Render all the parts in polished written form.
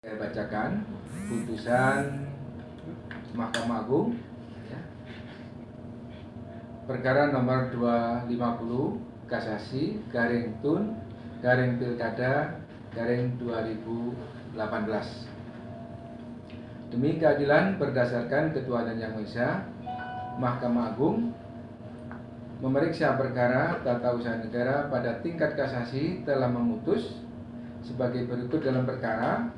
Saya bacakan putusan Mahkamah Agung ya. Perkara nomor 250 Kasasi garing Tun garing Pilkada garing 2018. Demi keadilan berdasarkan ketuhanan yang Maha Esa, Mahkamah Agung memeriksa perkara tata usaha negara pada tingkat kasasi telah memutus sebagai berikut dalam perkara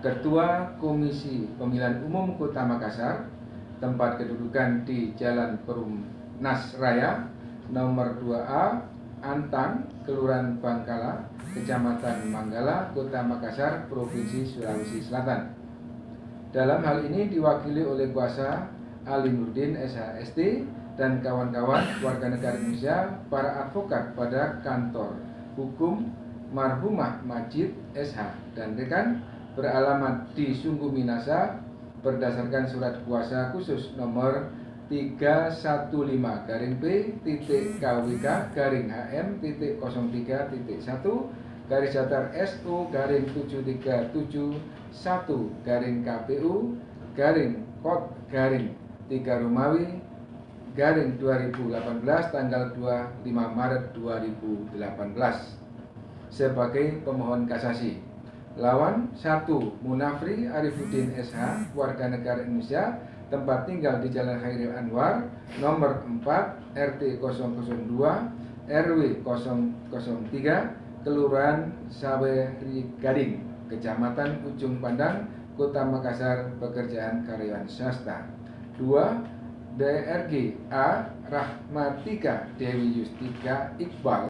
Ketua Komisi Pemilihan Umum Kota Makassar, tempat kedudukan di Jalan Perumnas Raya, nomor 2A, Antang, Kelurahan Bangkala, Kecamatan Manggala, Kota Makassar, Provinsi Sulawesi Selatan. Dalam hal ini diwakili oleh kuasa Ali Nurdin SHST dan kawan-kawan warga negara Indonesia, para advokat pada kantor hukum marhumah Majid SH dan rekan, beralamat di Sungguh Minasa berdasarkan surat kuasa khusus nomor 315-TT-KWK-031-7371-KPU-KOT-3 Romawi 2018 tanggal 25 Maret 2018 sebagai pemohon kasasi. Lawan 1. Munafri Arifuddin SH, warga negara Indonesia, tempat tinggal di Jalan Khairil Anwar, nomor 4, RT 002, RW 003, Kelurahan Saweri Gading, Kecamatan Ujung Pandang, Kota Makassar, pekerjaan karyawan swasta. 2. DRG A. Rahmatika Dewi Yustika Iqbal,